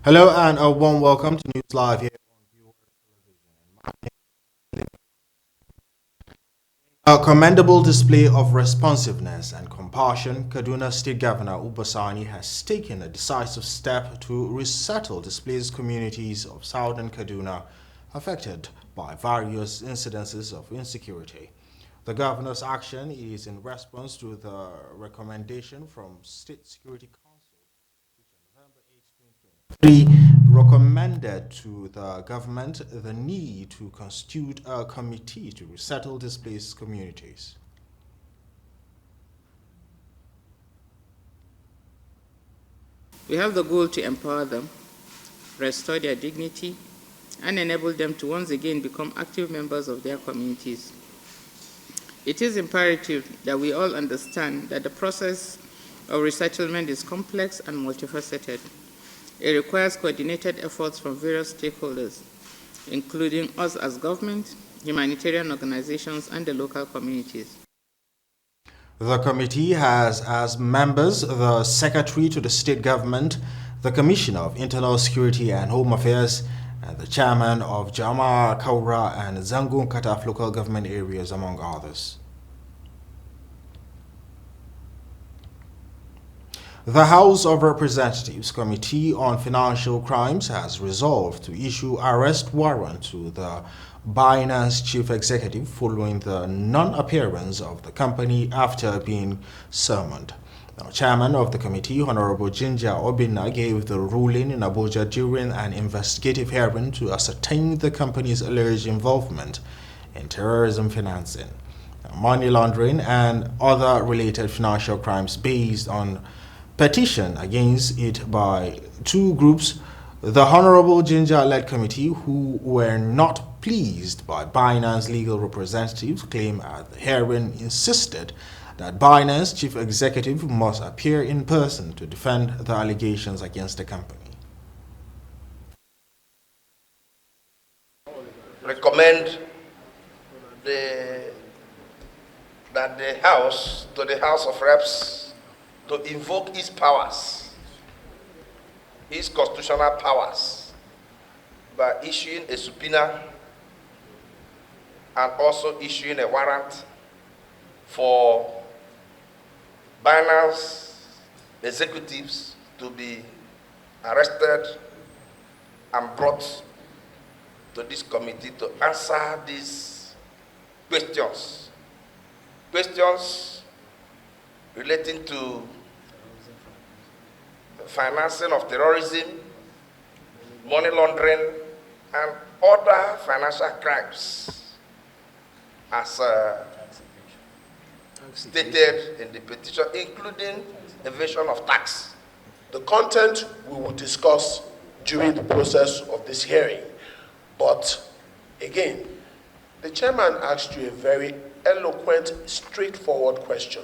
Hello and a warm welcome to News Live here on Viewer Television. A commendable display of responsiveness and compassion, Kaduna State Governor Ubasani has taken a decisive step to resettle displaced communities of southern Kaduna affected by various incidences of insecurity. The governor's action is in response to the recommendation from State Security Council, which on November 8, 2023 recommended to the government the need to constitute a committee to resettle displaced communities. We have the goal to empower them, restore their dignity, and enable them to once again become active members of their communities. It is imperative that we all understand that the process of resettlement is complex and multifaceted. It requires coordinated efforts from various stakeholders, including us as government, humanitarian organizations, and the local communities. The committee has as members the Secretary to the State Government, the Commissioner of Internal Security and Home Affairs, and the Chairman of Jama, Kaura, and Zangun Kataf local government areas, among others. The House of Representatives Committee on Financial Crimes has resolved to issue arrest warrant to the Binance chief executive following the non-appearance of the company after being summoned. Now, Chairman of the committee, Honorable Jinja Obinna, gave the ruling in Abuja during an investigative hearing to ascertain the company's alleged involvement in terrorism financing, money laundering, and other related financial crimes based on petition against it by two groups, the Honorable Jinja-led committee, who were not pleased by Binance legal representatives' claim at the hearing, insisted that Binance chief executive must appear in person to defend the allegations against the company. Recommend that the House of Reps to invoke its powers, its constitutional powers, by issuing a subpoena and also issuing a warrant for Binance executives to be arrested and brought to this committee to answer these questions. Questions relating to financing of terrorism, money laundering, and other financial crimes, as stated in the petition, including evasion of tax. The content we will discuss during the process of this hearing, but again, the chairman asked you a very eloquent, straightforward question.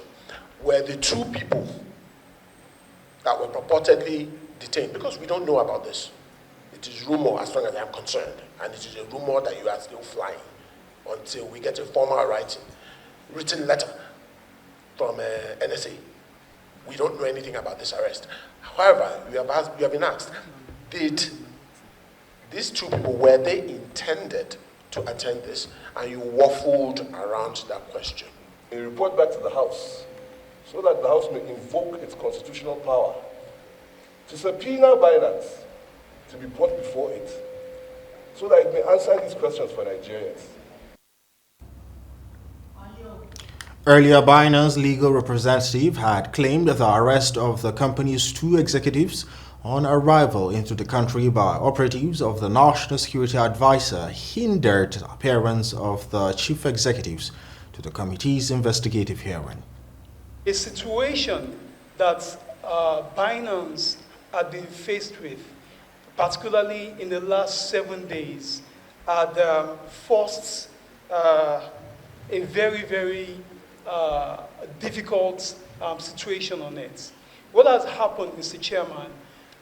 Were the two people that were purportedly detained, because we don't know about this, it is rumor as far as I'm concerned, and it is a rumor that you are still flying until we get a formal written letter from NSA. We don't know anything about this arrest. However, we have been asked, did these two people, were they intended to attend this? And you waffled around that question. A report back to the House, so that the House may invoke its constitutional power to subpoena Binance to be brought before it, so that it may answer these questions for Nigerians. Earlier, Binance legal representative had claimed the arrest of the company's two executives on arrival into the country by operatives of the National Security Advisor hindered the appearance of the chief executives to the committee's investigative hearing. A situation that Binance had been faced with, particularly in the last 7 days, had forced a very, very difficult situation on it. What has happened, Mr. Chairman,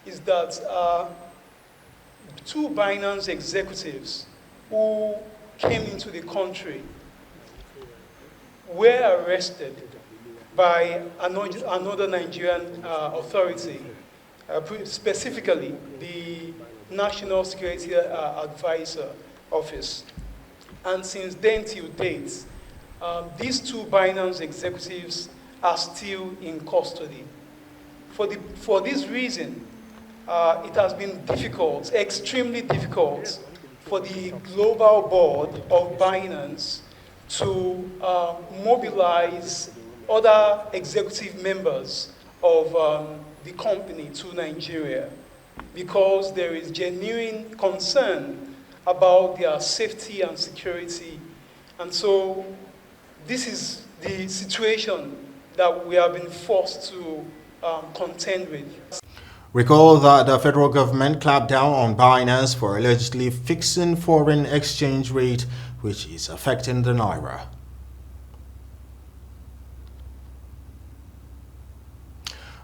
is that two Binance executives who came into the country were arrested by another Nigerian authority, specifically the National Security Advisor Office. And since then till date, these two Binance executives are still in custody. For this reason, it has been difficult, extremely difficult, for the global board of Binance to mobilize other executive members of the company to Nigeria, because there is genuine concern about their safety and security. And so this is the situation that we have been forced to contend with. Recall that the federal government clamped down on Binance for allegedly fixing foreign exchange rate, which is affecting the naira.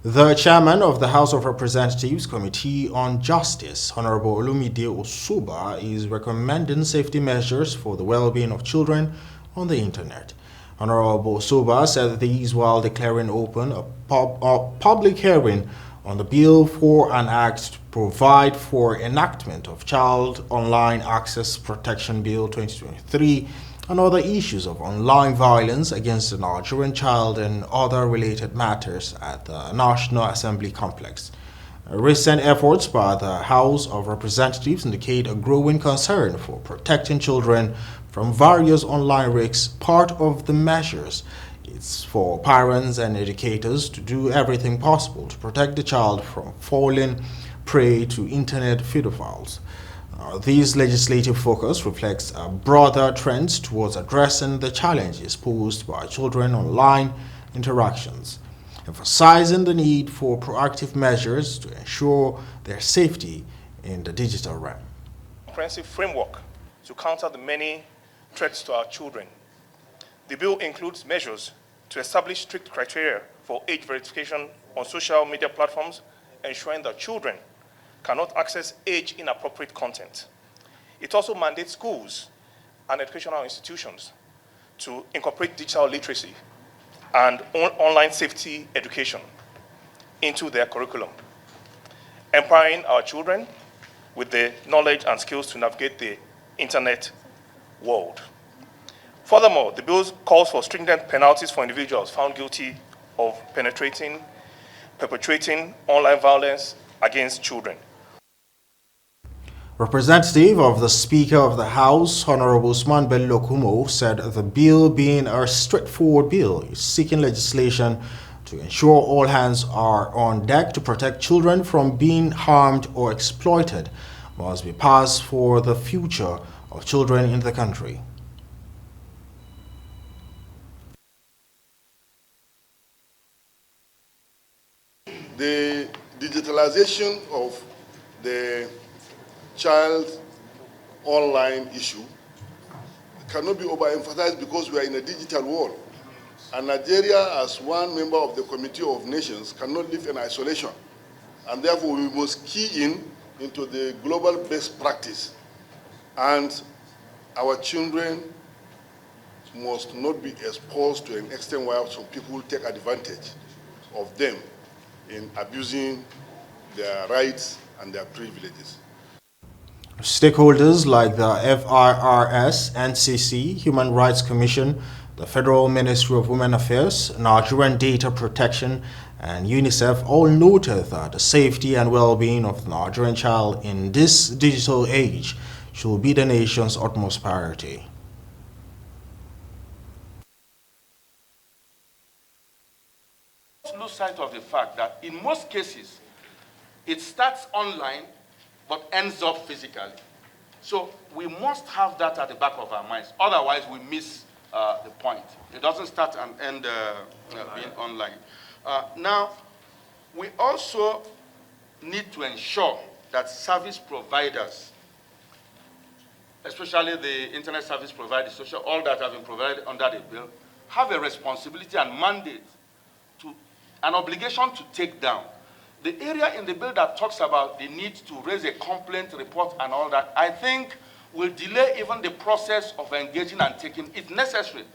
The chairman of the House of Representatives Committee on Justice, Honorable Olumide Osuba, is recommending safety measures for the well-being of children on the internet. Honorable Osuba said these while declaring open a public hearing on the bill for an act to provide for enactment of Child Online Access Protection Bill 2023 and other issues of online violence against the Nigerian child and other related matters at the National Assembly complex. Recent efforts by the House of Representatives indicate a growing concern for protecting children from various online risks. Part of the measures is for parents and educators to do everything possible to protect the child from falling prey to internet pedophiles. This legislative focus reflects a broader trend towards addressing the challenges posed by children online interactions, emphasizing the need for proactive measures to ensure their safety in the digital realm. Comprehensive framework to counter the many threats to our children. The bill includes measures to establish strict criteria for age verification on social media platforms, ensuring that children cannot access age-inappropriate content. It also mandates schools and educational institutions to incorporate digital literacy and online safety education into their curriculum, empowering our children with the knowledge and skills to navigate the internet world. Furthermore, the bill calls for stringent penalties for individuals found guilty of perpetrating online violence against children. Representative of the Speaker of the House, Honorable Usman Bello Kumo, said the bill, being a straightforward bill, is seeking legislation to ensure all hands are on deck to protect children from being harmed or exploited, must be passed for the future of children in the country. The digitalization of the child online issue cannot be overemphasized because we are in a digital world. And Nigeria, as one member of the Committee of Nations, cannot live in isolation. And therefore, we must key into the global best practice. And our children must not be exposed to an extent where some people take advantage of them in abusing their rights and their privileges. Stakeholders like the FIRS, NCC, Human Rights Commission, the Federal Ministry of Women Affairs, Nigerian Data Protection, and UNICEF all noted that the safety and well-being of the Nigerian child in this digital age should be the nation's utmost priority. Lose sight of the fact that in most cases, it starts online but ends up physically. So we must have that at the back of our minds. Otherwise, we miss the point. It doesn't start and end being online. Now, we also need to ensure that service providers, especially the internet service providers, all that have been provided under the bill, have a responsibility and mandate, an obligation to take down. The area in the bill that talks about the need to raise a complaint report and all that, I think will delay even the process of engaging and taking it necessary.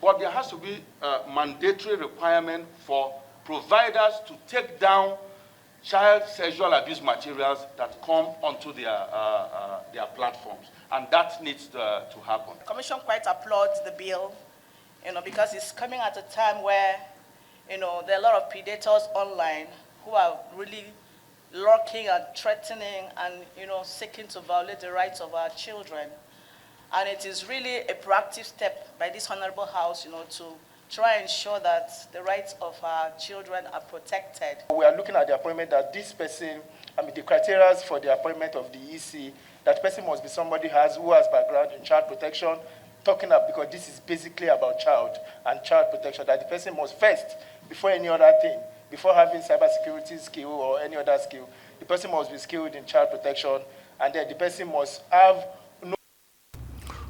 But there has to be a mandatory requirement for providers to take down child sexual abuse materials that come onto their platforms, and that needs to happen. The Commission quite applauds the bill, because it's coming at a time where, there are a lot of predators online who are really lurking and threatening and, seeking to violate the rights of our children. And it is really a proactive step by this Honorable House, to try and ensure that the rights of our children are protected. We are looking at the appointment that this person, the criteria for the appointment of the EC, that person must be somebody who has background in child protection, because this is basically about child and child protection, that the person must first, before any other thing, before having cybersecurity skill or any other skill, the person must be skilled in child protection, and then the person must have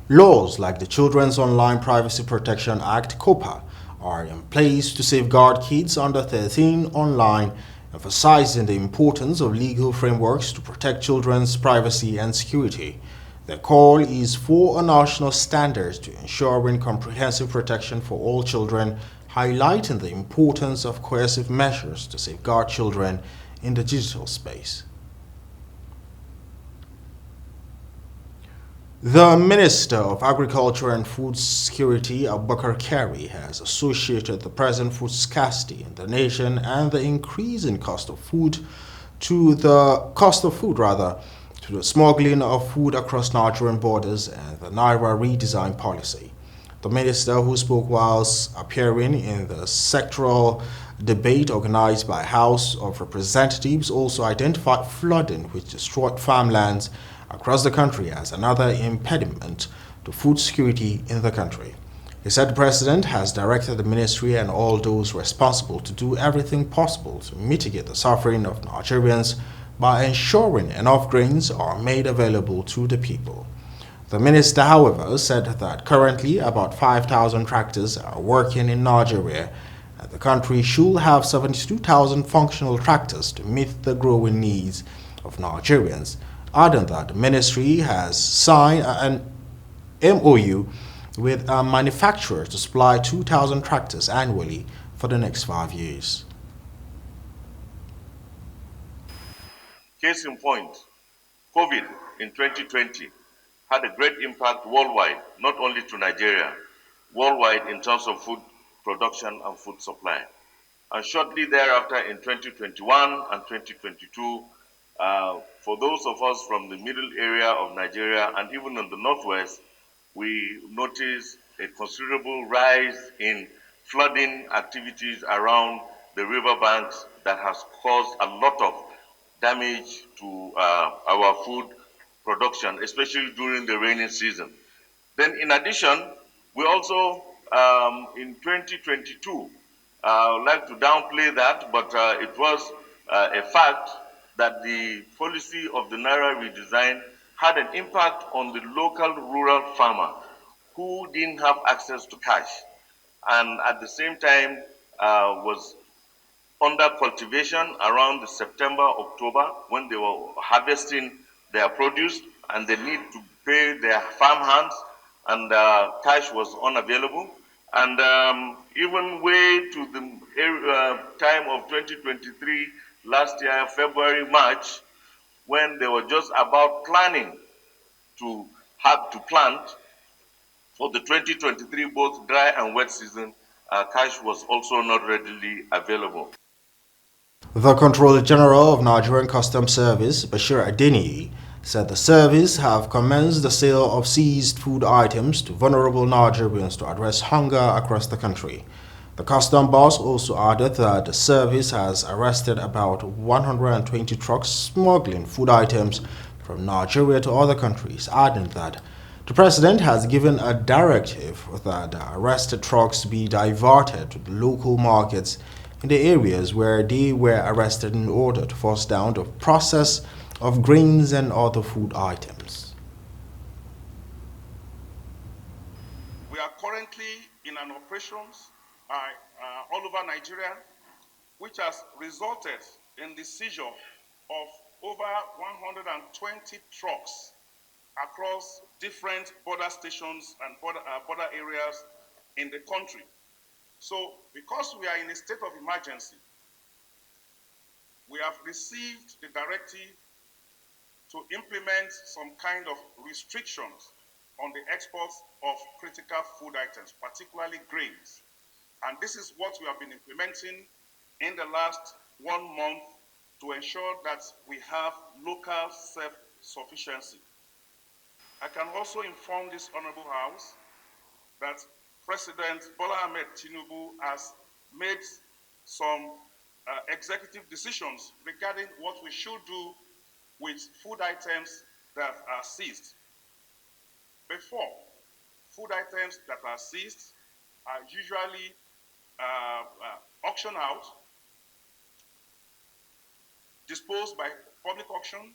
Laws like the Children's Online Privacy Protection Act, COPA, are in place to safeguard kids under 13 online, emphasizing the importance of legal frameworks to protect children's privacy and security. The call is for a national standard to ensuring comprehensive protection for all children, highlighting the importance of coercive measures to safeguard children in the digital space. The Minister of Agriculture and Food Security, Abubakar Kari, has associated the present food scarcity in the nation and the increase in cost of food to the smuggling of food across Nigerian borders and the Naira redesign policy. The minister, who spoke whilst appearing in the sectoral debate organized by House of Representatives, also identified flooding which destroyed farmlands across the country as another impediment to food security in the country. He said the president has directed the ministry and all those responsible to do everything possible to mitigate the suffering of Nigerians by ensuring enough grains are made available to the people. The minister, however, said that currently about 5,000 tractors are working in Nigeria, and the country should have 72,000 functional tractors to meet the growing needs of Nigerians, adding that the ministry has signed an MOU with a manufacturer to supply 2,000 tractors annually for the next 5 years. Case in point, COVID in 2020 had a great impact worldwide, not only to Nigeria, worldwide in terms of food production and food supply. And shortly thereafter in 2021 and 2022, for those of us from the middle area of Nigeria and even in the northwest, we noticed a considerable rise in flooding activities around the riverbanks that has caused a lot of damage to our food production, especially during the rainy season. Then in addition, we also, in 2022, I would like to downplay that, but it was a fact that the policy of the Naira redesign had an impact on the local rural farmer who didn't have access to cash, and at the same time was under cultivation around the September, October, when they were harvesting their produce and they need to pay their farm hands, and cash was unavailable. And even way to the time of 2023, last year, February, March, when they were just about planning to have to plant for the 2023 both dry and wet season, cash was also not readily available. The Controller General of Nigerian Customs Service, Bashir Adeniyi, said the service have commenced the sale of seized food items to vulnerable Nigerians to address hunger across the country. The custom boss also added that the service has arrested about 120 trucks smuggling food items from Nigeria to other countries, adding that the president has given a directive that the arrested trucks be diverted to the local markets in the areas where they were arrested in order to force down the process of grains and other food items. We are currently in an operations all over Nigeria, which has resulted in the seizure of over 120 trucks across different border stations and border areas in the country. So, because we are in a state of emergency, we have received the directive to implement some kind of restrictions on the exports of critical food items, particularly grains. And this is what we have been implementing in the last 1 month to ensure that we have local self-sufficiency. I can also inform this Honorable House that President Bola Ahmed Tinubu has made some executive decisions regarding what we should do with food items that are seized. Before, food items that are seized are usually auctioned out, disposed by public auction,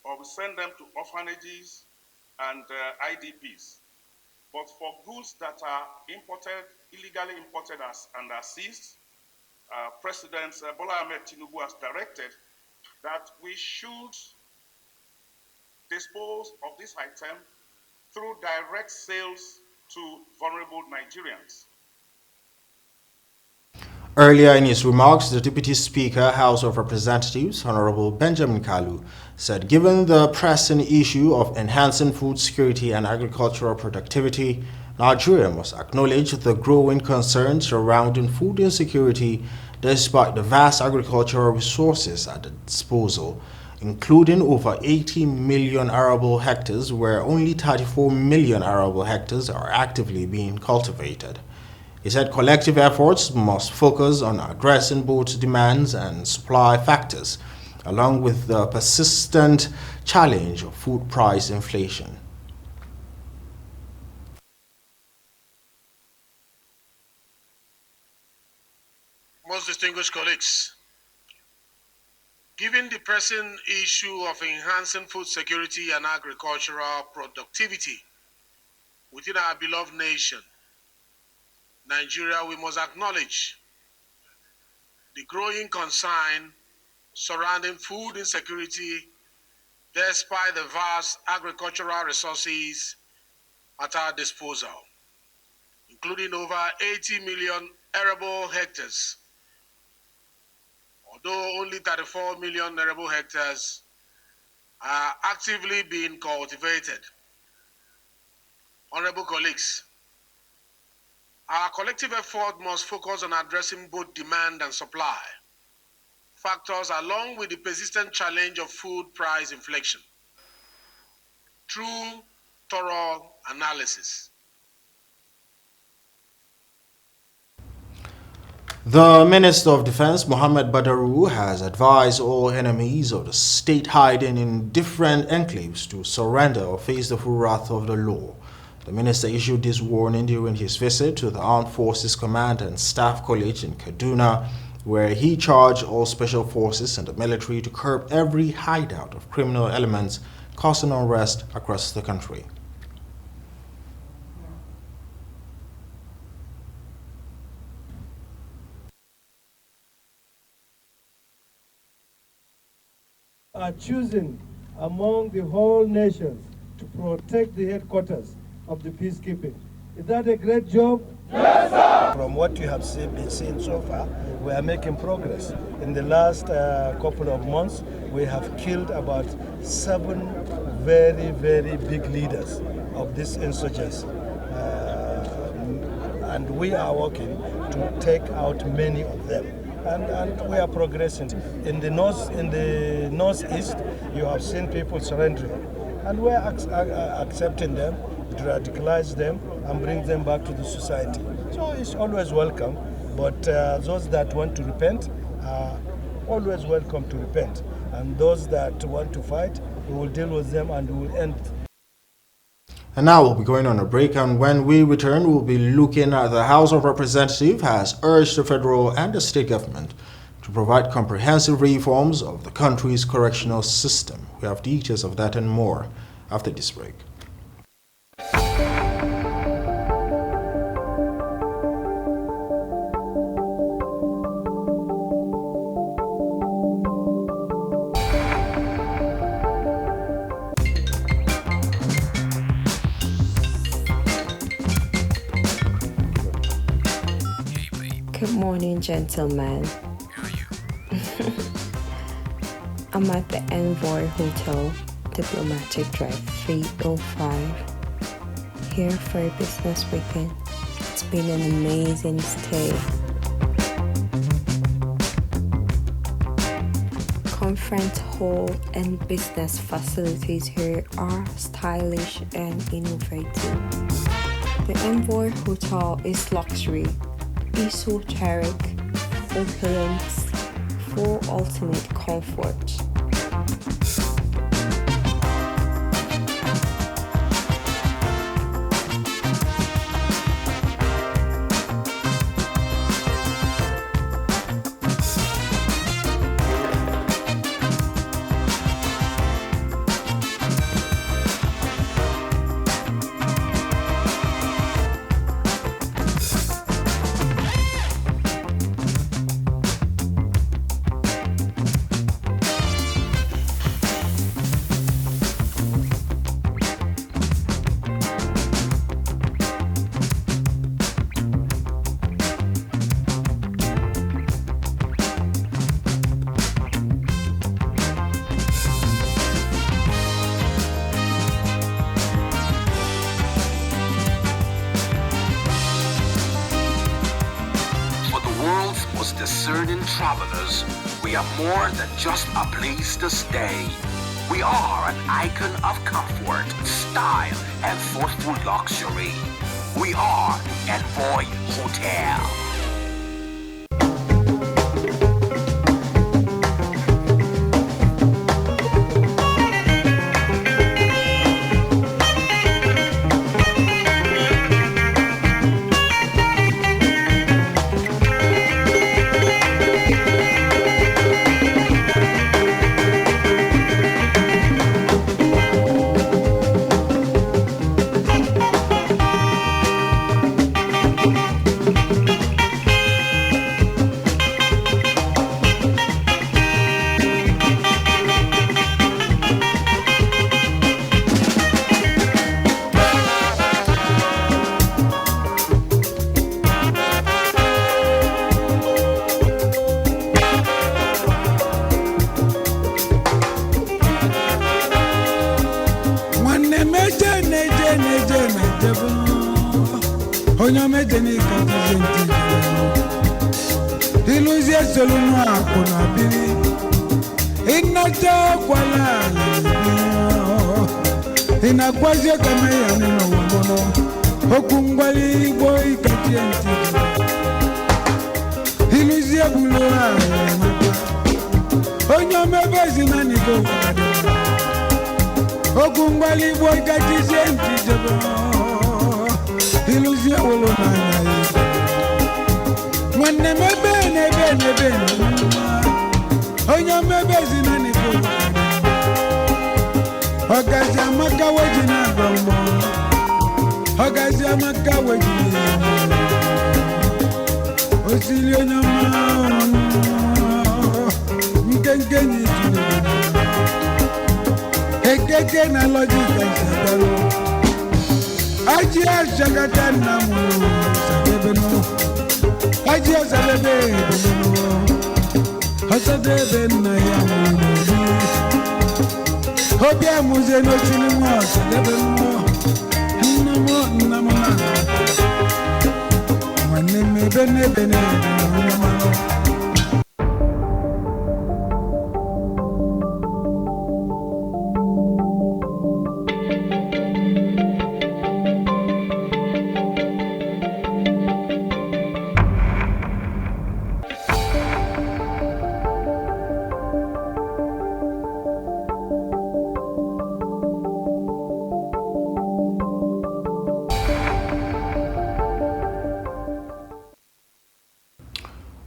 or we send them to orphanages and IDPs. But for goods that are imported, illegally imported and are seized, President Bola Ahmed Tinubu has directed that we should dispose of this item through direct sales to vulnerable Nigerians. Earlier in his remarks, the Deputy Speaker, House of Representatives, Honorable Benjamin Kalu, said given the pressing issue of enhancing food security and agricultural productivity, Nigeria must acknowledge the growing concerns surrounding food insecurity despite the vast agricultural resources at its disposal, including over 80 million arable hectares where only 34 million arable hectares are actively being cultivated. He said collective efforts must focus on addressing both demands and supply factors, along with the persistent challenge of food price inflation. Most distinguished colleagues, given the pressing issue of enhancing food security and agricultural productivity within our beloved nation, Nigeria, we must acknowledge the growing concern surrounding food insecurity despite the vast agricultural resources at our disposal, including over 80 million arable hectares, although only 34 million arable hectares are actively being cultivated. Honorable colleagues, our collective effort must focus on addressing both demand and supply factors along with the persistent challenge of food price inflation through thorough analysis. The Minister of Defense, Mohammed Badaru, has advised all enemies of the state hiding in different enclaves to surrender or face the full wrath of the law. The minister issued this warning during his visit to the Armed Forces Command and Staff College in Kaduna, where he charged all special forces and the military to curb every hideout of criminal elements causing unrest across the country. Are choosing among the whole nations to protect the headquarters of the peacekeeping. Is that a great job? Yes, sir! From what you have been seeing so far, we are making progress. In the last couple of months, we have killed about 7 very, very big leaders of this insurgency. And we are working to take out many of them. And we are progressing. In the northeast, you have seen people surrendering, and we are accepting them, radicalize them, and bring them back to the society. So it's always welcome, but those that want to repent are always welcome to repent. And those that want to fight, we will deal with them and we will end. And now we'll be going on a break, and when we return, we'll be looking at the House of Representatives has urged the federal and the state government to provide comprehensive reforms of the country's correctional system. We have details of that and more after this break. Good morning, gentlemen. I'm at the Envoy Hotel, Diplomatic Drive 305, here for a business weekend. It's been an amazing stay. Conference hall and business facilities here are stylish and innovative. The Envoy Hotel is luxury, esoteric, opulence, for ultimate comfort. Discerning travelers, we are more than just a place to stay. We are an icon of comfort, style, and thoughtful luxury. We are Envoy Hotel.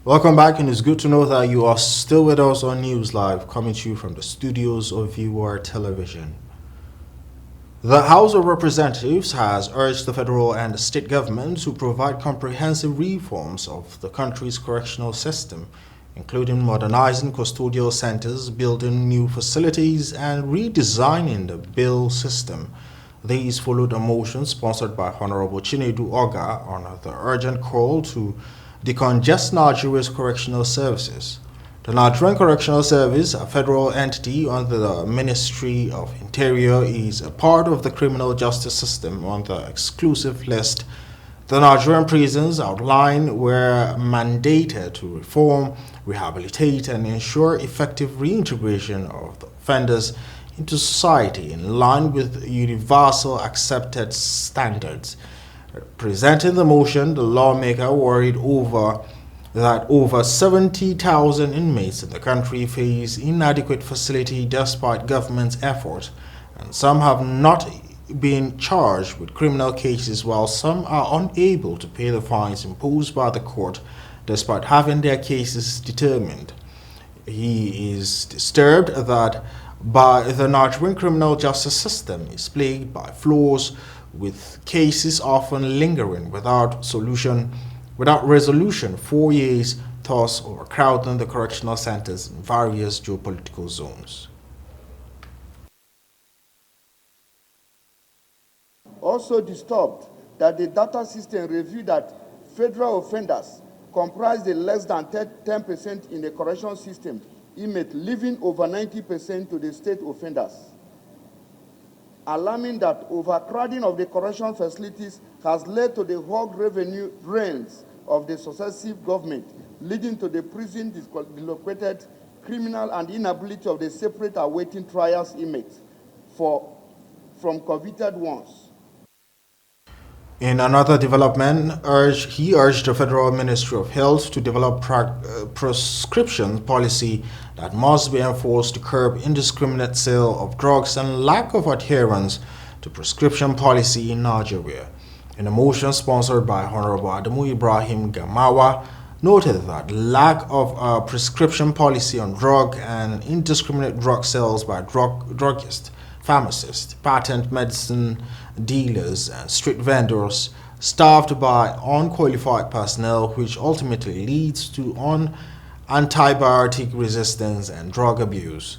Welcome back, and it's good to know that you are still with us on NEWSLIVE, coming to you from the studios of Viewer Television. The House of Representatives has urged the federal and the state government to provide comprehensive reforms of the country's correctional system, including modernizing custodial centers, building new facilities, and redesigning the bail system. These followed a motion sponsored by Honorable Chinedu Oga on the urgent call to decongest Nigeria's correctional services. The Nigerian Correctional Service, a federal entity under the Ministry of Interior, is a part of the criminal justice system on the exclusive list. The Nigerian prisons outlined were mandated to reform, rehabilitate, and ensure effective reintegration of the offenders into society in line with universal accepted standards. Presenting the motion, the lawmaker worried that over 70,000 inmates in the country face inadequate facility despite government's effort, and some have not been charged with criminal cases while some are unable to pay the fines imposed by the court despite having their cases determined. He is disturbed that the Nigerian criminal justice system is plagued by flaws, with cases often lingering without resolution 4 years, thus overcrowding the correctional centers in various geopolitical zones. Also disturbed that the data system revealed that federal offenders comprise the less than 10% in the correction system, inmates leaving over 90% to the state offenders. Alarming that overcrowding of the correction facilities has led to the hog revenue drains of the successive government, leading to the prison dislocated criminal and inability of the separate awaiting trials inmates from convicted ones. In another development, he urged the Federal Ministry of Health to develop prescription policy that must be enforced to curb indiscriminate sale of drugs and lack of adherence to prescription policy in Nigeria. In a motion sponsored by Honorable Adamu Ibrahim Gamawa, noted that lack of a prescription policy on drug and indiscriminate drug sales by druggists, pharmacists, patent medicine dealers, and street vendors staffed by unqualified personnel, which ultimately leads to antibiotic resistance and drug abuse.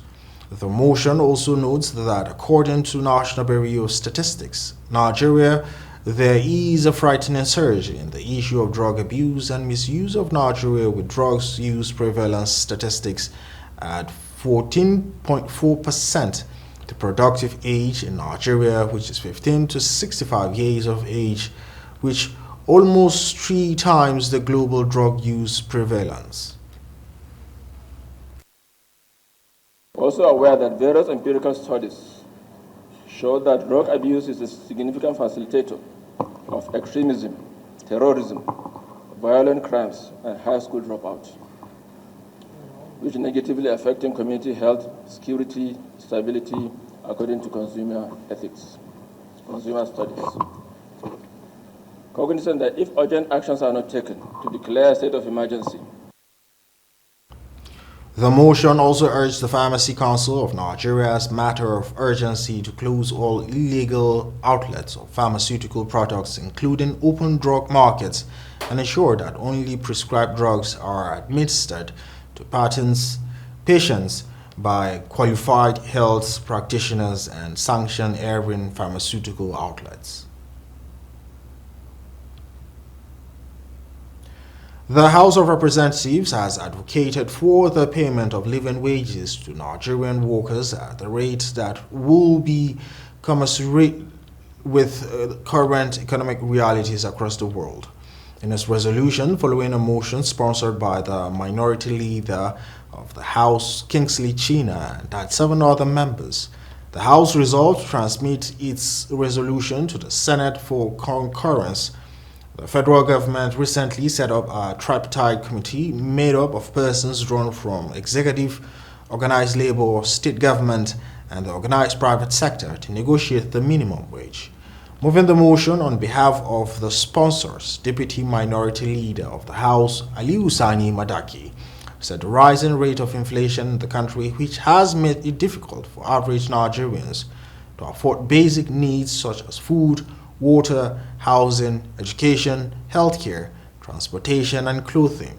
The motion also notes that according to National Bureau of Statistics, Nigeria, there is a frightening surge in the issue of drug abuse and misuse of Nigeria, with drugs use prevalence statistics at 14.4%. The productive age in Nigeria, which is 15 to 65 years of age, which almost 3 times the global drug use prevalence. Also aware that various empirical studies show that drug abuse is a significant facilitator of extremism, terrorism, violent crimes, and high school dropouts, which negatively affecting community health, security, stability, according to consumer studies. Cognizant that if urgent actions are not taken to declare a state of emergency. The motion also urged the Pharmacy Council of Nigeria as matter of urgency to close all illegal outlets of pharmaceutical products, including open drug markets, and ensure that only prescribed drugs are administered to patients by qualified health practitioners and sanctioned erring pharmaceutical outlets. The House of Representatives has advocated for the payment of living wages to Nigerian workers at the rate that will be commensurate with current economic realities across the world. In its resolution following a motion sponsored by the minority leader of the House, Kingsley China, and 7 other members, the House resolved to transmit its resolution to the Senate for concurrence. The federal government recently set up a tripartite committee made up of persons drawn from executive, organized labor, state government, and the organized private sector to negotiate the minimum wage. Moving the motion on behalf of the sponsors, Deputy Minority Leader of the House, Aliyu Sani Madaki, said the rising rate of inflation in the country, which has made it difficult for average Nigerians to afford basic needs such as food, water, housing, education, healthcare, transportation, and clothing.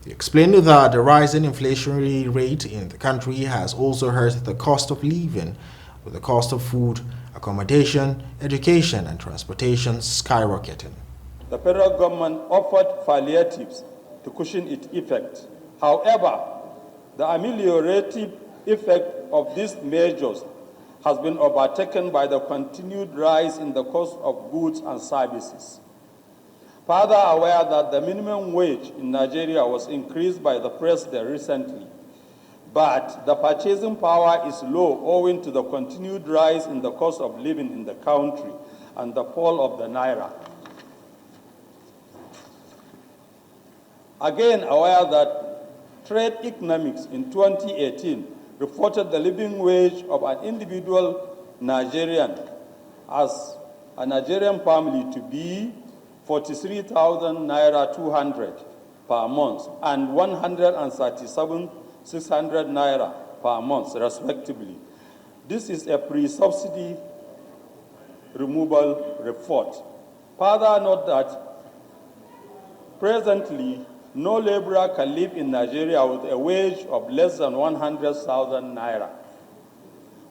He explained that the rising inflationary rate in the country has also hurt the cost of living, with the cost of food, accommodation, education, and transportation skyrocketing. The federal government offered palliatives to cushion its effect. However, The ameliorative effect of these measures has been overtaken by the continued rise in the cost of goods and services. Further aware that the minimum wage in Nigeria was increased by the president recently, but the purchasing power is low owing to the continued rise in the cost of living in the country and the fall of the naira. Again, aware that Trade Economics in 2018 reported the living wage of an individual Nigerian as a Nigerian family to be 43,000 naira 200 per month and 137,600 naira per month, respectively. This is a pre-subsidy removal report. Further note that presently, no laborer can live in Nigeria with a wage of less than 100,000 naira.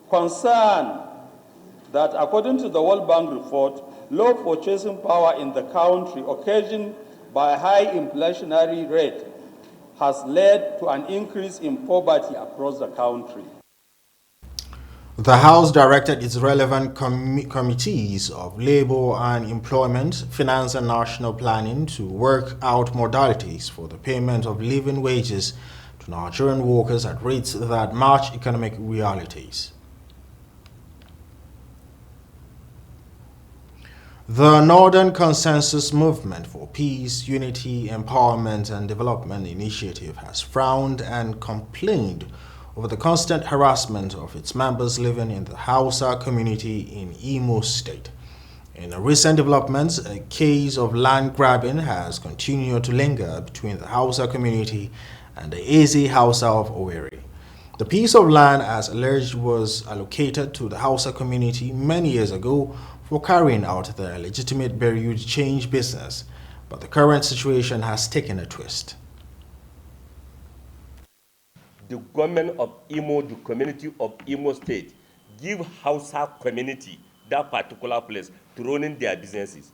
Concern that according to the World Bank report, low purchasing power in the country occasioned by high inflationary rate has led to an increase in poverty across the country. The House directed its relevant committees of Labor and Employment, Finance and National Planning to work out modalities for the payment of living wages to Nigerian workers at rates that match economic realities. The Northern Consensus Movement for Peace, Unity, Empowerment and Development Initiative has frowned and complained over the constant harassment of its members living in the Hausa community in Imo State. In a recent developments, a case of land grabbing has continued to linger between the Hausa community and the Eze Hausa of Owerri. The piece of land, as alleged, was allocated to the Hausa community many years ago for carrying out their legitimate burial change business, but the current situation has taken a twist. The government of Imo, the community of Imo State, give Hausa community that particular place to running their businesses.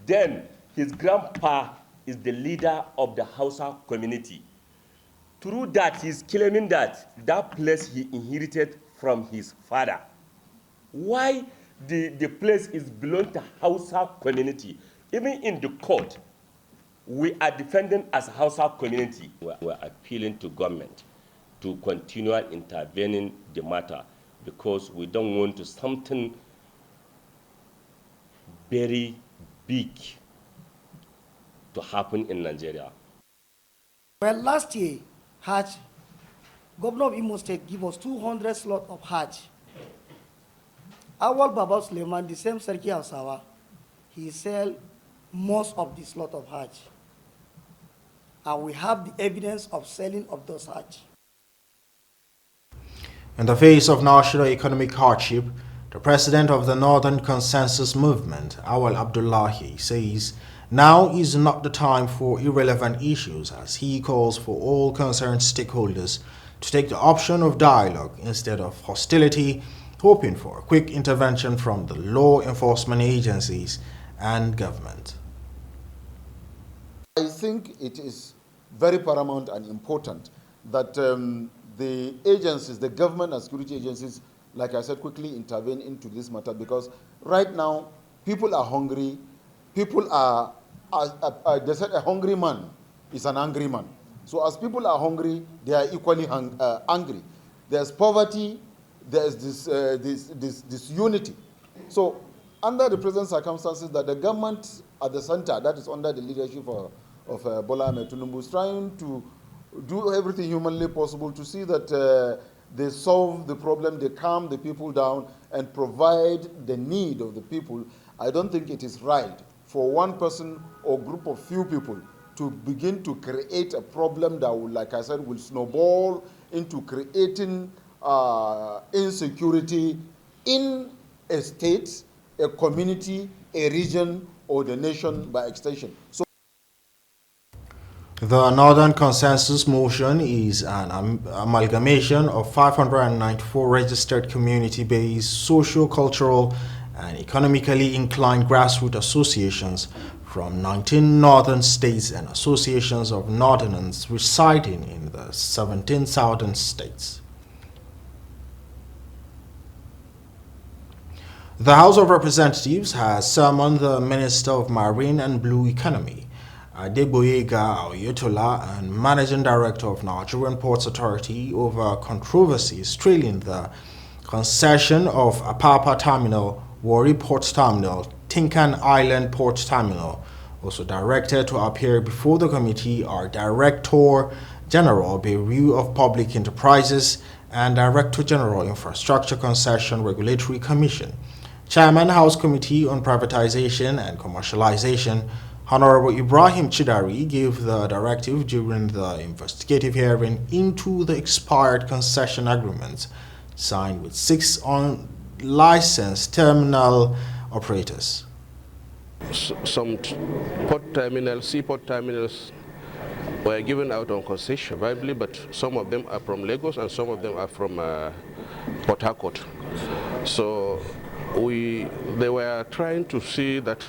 Then his grandpa is the leader of the Hausa community. Through that, he's claiming that that place he inherited from his father. Why the place is belong to Hausa community? Even in the court, we are defending as a Hausa community. We're appealing to government to continue intervening the matter because we don't want to something very big to happen in Nigeria. Well, last year, Hajj, Governor of Imo State gave us 200 slots of Hajj. Awal Baba Suleiman, the same Sarki Hausawa, he sell most of the slot of Hajj. And we have the evidence of selling of those Hajj. In the face of national economic hardship, the president of the Northern Consensus Movement, Awal Abdullahi, says now is not the time for irrelevant issues as he calls for all concerned stakeholders to take the option of dialogue instead of hostility, hoping for a quick intervention from the law enforcement agencies and government. I think it is very paramount and important that the agencies, the government and security agencies, like I said, quickly intervene into this matter because right now people are hungry. People are they said a hungry man is an angry man. So as people are hungry, they are equally angry. There's poverty, there's this unity. So under the present circumstances that the government at the center, that is under the leadership of Bola Ahmed Tinubu, is trying to do everything humanly possible to see that they solve the problem, they calm the people down and provide the need of the people. I don't think it is right for one person or group of few people to begin to create a problem that will, like I said, will snowball into creating insecurity in a state, a community, a region, or the nation by extension. So the Northern Consensus motion is an amalgamation of 594 registered community-based, socio-cultural, and economically inclined grassroots associations from 19 northern states and associations of northerners residing in the 17 southern states. The House of Representatives has summoned the Minister of Marine and Blue Economy, Adegboyega Oyetola, and Managing Director of Nigerian Ports Authority over controversies trailing the concession of Apapa Terminal, Warri Port Terminal, Tinkan Island Port Terminal. Also directed to appear before the committee are Director General Bureau of Public Enterprises and Director General Infrastructure Concession Regulatory Commission. Chairman House Committee on Privatization and Commercialization, Honorable Ibrahim Chidari, gave the directive during the investigative hearing into the expired concession agreements signed with 6 unlicensed terminal operators. Some port terminals, seaport terminals were given out on concession, viably, but some of them are from Lagos and some of them are from Port Harcourt. So they were trying to see that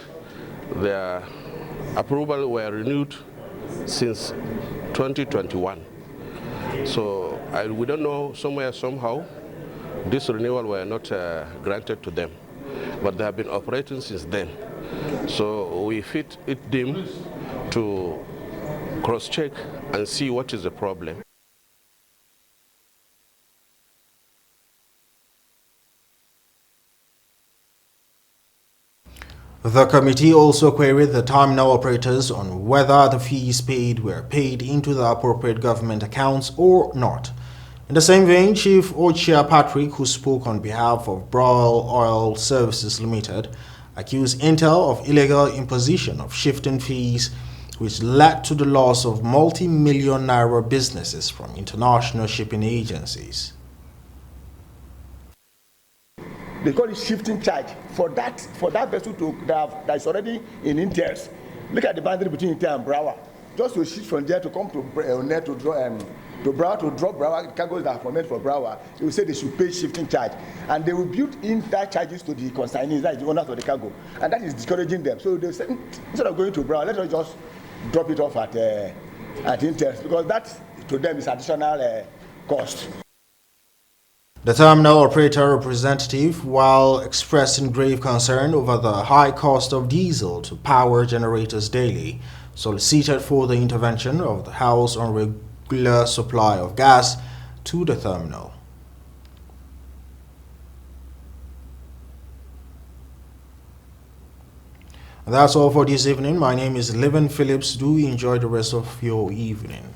their approval were renewed since 2021. So we don't know, somehow, this renewal were not granted to them, but they have been operating since then. So we fit it deemed to cross-check and see what is the problem. The committee also queried the terminal operators on whether the fees paid were paid into the appropriate government accounts or not. In the same vein, Chief Ochia Patrick, who spoke on behalf of Broil Oil Services Limited, accused Intel of illegal imposition of shifting fees, which led to the loss of multi-million naira businesses from international shipping agencies. They call it shifting charge for that vessel that is already in interest. Look at the boundary between Inter and Brawa. Just to shift from there to come to Net to Brawa to drop Brawa cargoes that are for meant for Brawa, they will say they should pay shifting charge, and they will build in that charges to the consignees, that is the owners of the cargo, and that is discouraging them. So they say instead of going to Brawa, let us just drop it off at interest, because that to them is additional cost. The terminal operator representative, while expressing grave concern over the high cost of diesel to power generators daily, solicited for the intervention of the House on regular supply of gas to the terminal. And that's all for this evening. My name is Livin Phillips. Do enjoy the rest of your evening.